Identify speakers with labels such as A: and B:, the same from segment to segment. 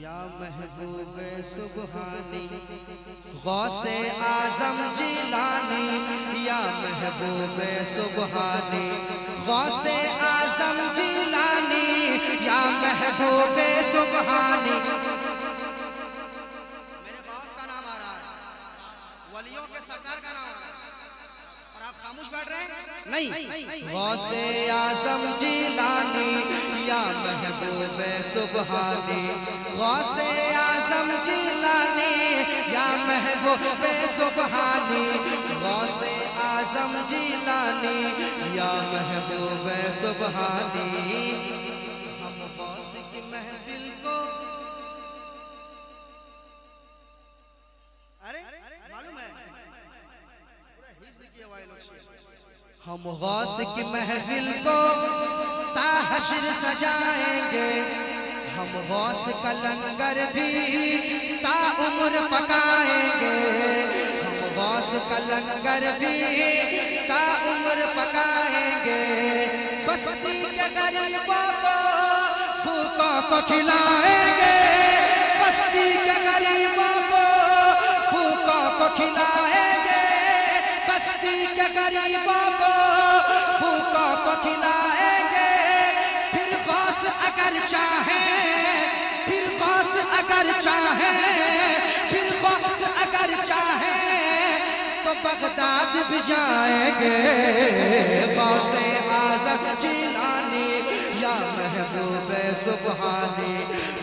A: या महबूब सुबहानी गौसे आजम जिलानी, या महबूब सुबहानी गौसे आजम जिलानी, या महबूब सुबहानी। मेरे गौस का नाम आ रहा है, वलियों के सरदार का नाम आ रहा है, और आप खामोश बैठ रहे हैं? नहीं। गौसे आजम जिलानी, या महबूब सुबहानी गौसे आजम जिलानी, या महबूब सुबहानी गौसे आजम जिलानी, या महबूब सुबहानी। हम गौस की महफिल को, अरे मालूम है, हम गौस की महफिल को ताहशर सजाएंगे, हम गौस का लंगर भी ता उम्र पकाएंगे, हम गौस का लंगर भी ता उम्र पकाएंगे। बस्ती के गरीबों को भूखों को खिलाएंगे, बस्ती के गरीबों को भूखों को खिलाएंगे, बस्ती के गरीबों को भूखों को खिलाएंगे। फिर गौस अगर चाहे, फिर गौस अगर चाहे, फिर गौस अगर चाहे तो बगदाद भी जाएंगे। गौसे आजम जिलानी, या महबूब सुबहानी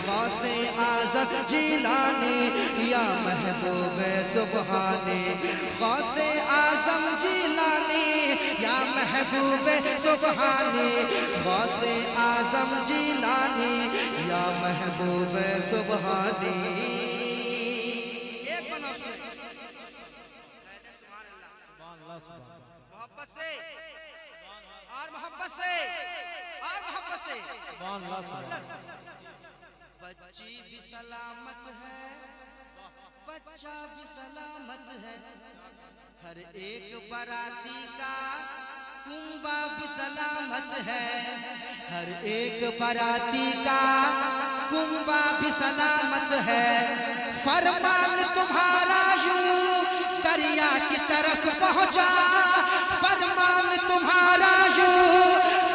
A: गौसे आजम जिलानी, या महबूब सुबहानी गौसे आजम जिलानी, या महबूब सुबहानी गौसे आजम जिलानी, या महबूब सुबहानी। एक बना मोहब्बत से और मोहब्बत से और मोहब्बत से। बच्ची भी सलामत है, बच्चा भी सलामत है, हर एक बाराती का कुंबा भी सलामत है, हर एक बाराती का कुंबा भी सलामत है। फरमान तुम्हारा यूं दरिया की तरफ पहुंचा, फरमान तुम्हारा यूं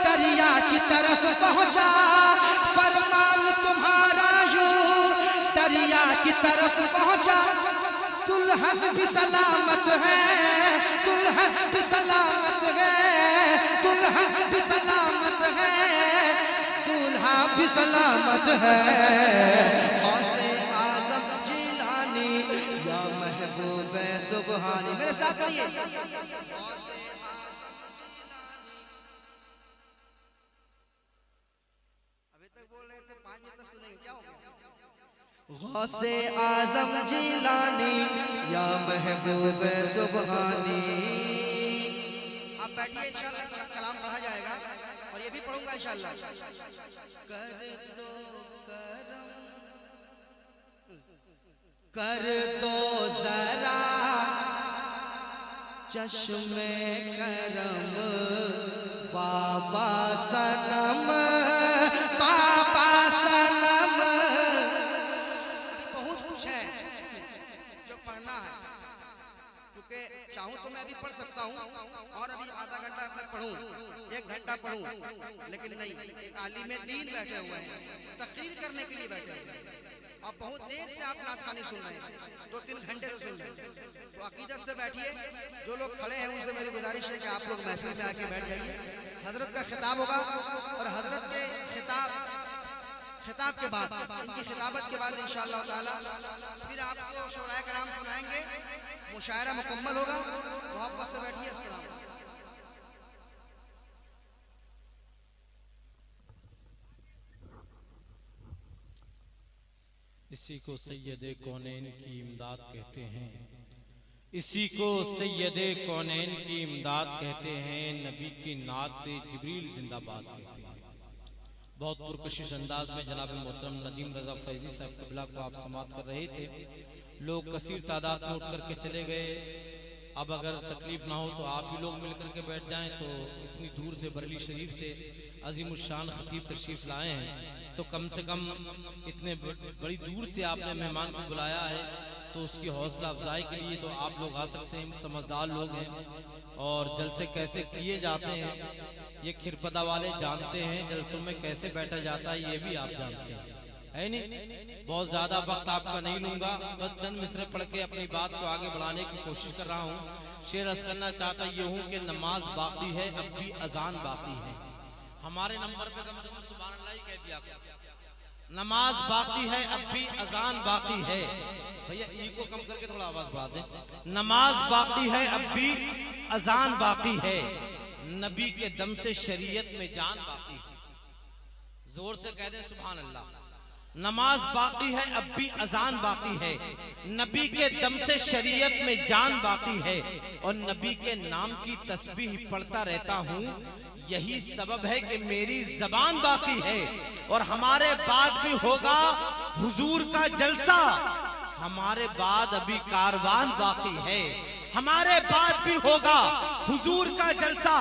A: दरिया की तरफ पहुंचा, फरमान तुम्हारा यूं दरिया की तरफ पहुंचा। दुल्हन भी सलामत है, दुल्हन भी सलामत है, दुल्हन भी सलामत है, दूल्हा भी सलामत है। गौसे आजम जिलानी, या महबूब सुबहानी। मेरे साथ कहिए, गौसे आजम जिलानी। अभी तक बोल रहे थे, 5 मिनट तक सुनेंगे, क्या हो गया? गौसे आजम जिलानी, या महबूब सुबहानी। आप बैठिए, इंशाअल्लाह सारा कलाम पढ़ा जाएगा और ये भी पढ़ूंगा इंशाअल्लाह। कर दो करम, कर दो जरा चश्मे करम, बाबा सनम, बाबा सनम। बहुत कुछ है जो पढ़ना है, क्योंकि चाहूं तो मैं अभी पढ़ सकता हूं और अभी आधा घंटा तक पढ़ूं, 1 घंटा पढ़ूं, लेकिन नहीं। आलिम दीन बैठे हुए हैं, तकरीर करने के लिए बैठे हुए हैं, और बहुत देर से आप नात खानी सुन रहे हैं, 2-3 घंटे से सुन रहे हैं। तो अकीदत से बैठिए। जो लोग खड़े हैं उनसे मेरी गुजारिश है कि आप लोग महफिल में आके बैठ जाइए। हजरत का खिताब होगा और हजरत के खिताब के बाद, इनकी खिताबत के बाद इंशाअल्लाह ताला फिर आपको शोराए कराम सुनाएंगे, मुशायरा मुकम्मल होगा। मोहब्बत से बैठिए। अस्सलाम।
B: इसी को सैयदे कौनैन की इमदाद कहते हैं, इसी को सैयदे कौनैन की इमदाद कहते हैं, नबी की नात जिब्रील जिंदाबाद कहते हैं। बहुत पुरकशिश अंदाज में जनाब मोहतरम नदीम रजा फैजी साहब क़िबला को आप समात कर रहे थे। लोग कसीर तादाद में उठ करके चले गए। अब अगर तकलीफ ना हो तो आप ही लोग मिल करके बैठ जाएं, तो इतनी दूर से बरेली शरीफ से अजीमुशान खतीब तशरीफ लाए हैं, तो कम से कम इतने बड़ी दूर से आपने मेहमान को बुलाया है, तो उसकी हौसला अफजाई के लिए तो आप लोग आ सकते हैं, समझदार लोग हैं। और जलसे कैसे किए जाते हैं ये खिरपदा वाले जानते हैं, जलसों में कैसे बैठा जाता है ये भी आप जानते हैं, है नहीं। बहुत ज्यादा वक्त आपका नहीं लूंगा, बस चंद मिसरे पढ़ के अपनी बात को आगे बढ़ाने की कोशिश कर रहा हूँ। शेर अर्ज करना चाहता ये हूँ कि नमाज बाकी है, अब भी अजान बाकी है। हमारे नंबर पे कम से कम सुभान अल्लाह ही कह दिया, नमाज बाकी है, अब भी अजान बाकी है। भैया ई को कम करके थोड़ा आवाज बढ़ा दें। नमाज बाकी है, अब भी अजान बाकी है, नबी के दम से शरीयत में जान बाकी है। जोर से कह दें सुभान अल्लाह। नमाज बाकी है, अब भी अजान बाकी है, नबी के दम से शरीयत में जान बाकी है, और नबी के नाम की तस्बीह पढ़ता रहता हूँ, यही सबब है कि मेरी जबान बाकी है। और हमारे बाद भी होगा हुजूर का जलसा, हमारे बाद अभी कारवान बाकी है। हमारे बाद भी होगा हुजूर का जलसा,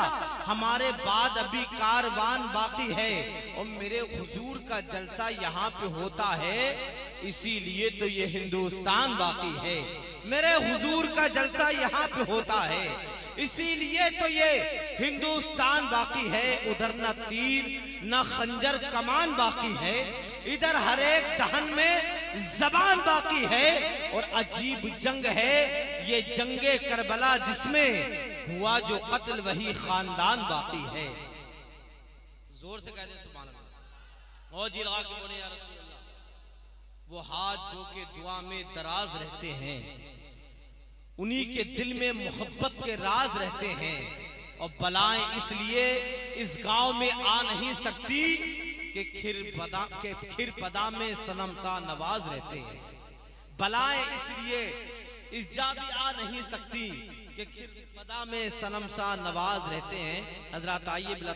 B: हमारे बाद अभी कारवान बाकी है। और मेरे हुजूर का जलसा यहाँ पे होता है, इसीलिए तो ये हिंदुस्तान बाकी है। मेरे हुजूर का जलसा यहाँ पे होता है, इसीलिए तो ये हिंदुस्तान बाकी है। उधर न तीर न खंजर कमान बाकी है, इधर हर एक दहन में जबान बाकी है। और अजीब जंग है ये जंगे करबला, जिसमें हुआ जो कत्ल वही खानदान बाकी है। जोर से कहते सुभान अल्लाह। और जी लगा के बोले या रसूल अल्लाह। वो हाथ जो के दुआ में दराज रहते हैं, उन्हीं के दिल में मोहब्बत के राज रहते हैं। और बलाएं इसलिए इस गांव में आ नहीं सकती कि खिरपदा में सनम सा नवाज रहते हैं। बलाएं इसलिए इस जा भी आ नहीं सकती कि खिरपदा में सनम सा नवाज रहते हैं। हजरत आइए बिला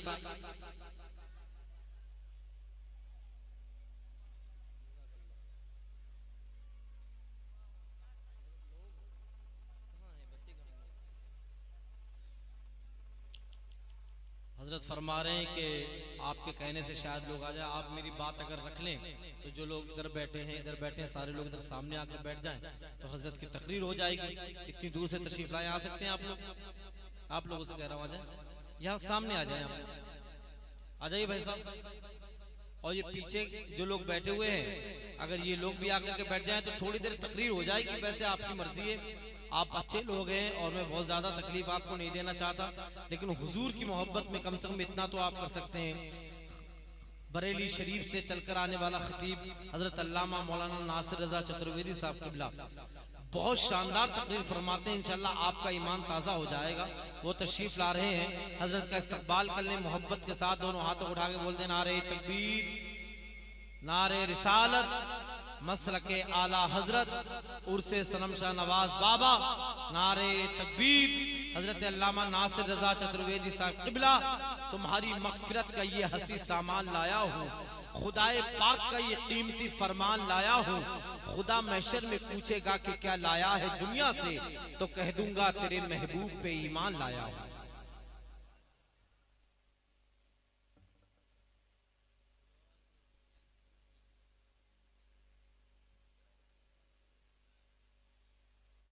B: हजरत फरमा रहे हैं कि आपके कहने से शायद लोग आ जाए, आप मेरी बात अगर रख लें तो जो लोग इधर बैठे हैं सारे लोग इधर सामने आकर बैठ जाएं तो हजरत की तकरीर हो जाएगी। इतनी दूर से तशरीफ लाए आ सकते हैं आप लोगों से कह रहा हूँ आ जाए, यहाँ सामने आ जाए, आ जाइए भाई साहब। और ये पीछे जो लोग बैठे हुए हैं, अगर ये लोग भी आकर के बैठ जाएं तो थोड़ी देर तकरीर हो जाएगी। वैसे आपकी मर्जी है, आप अच्छे लोग हैं और मैं बहुत ज्यादा तकलीफ आपको नहीं देना चाहता, लेकिन हुजूर की मोहब्बत में कम से कम इतना तो आप कर सकते हैं। बरेली शरीफ से चलकर आने वाला खतीब हजरत अल्लामा मौलाना नासिर रजा चतुर्वेदी साहब किबला बहुत शानदार तकरीर फरमाते हैं। इंशाल्लाह आपका ईमान ताज़ा हो जाएगा। वो तशरीफ ला रहे हैं, हजरत का इस्तकबाल कर लें मोहब्बत के साथ, दोनों हाथों उठा के बोल दें नारे तकबीर, नारे रिसालत, मसलके आला हजरत उर्से सनम शाह नवाज बाबा, नारे तकबीर। हजरत अल्लामा नासिर रजा चतुर्वेदी साहब किबला, तुम्हारी मगफिरत का ये हसी सामान लाया हूँ, खुदाए पाक का ये कीमती फरमान लाया हूँ। खुदा महशर में पूछेगा कि क्या लाया है दुनिया से, तो कह दूंगा तेरे महबूब पे ईमान लाया हूँ।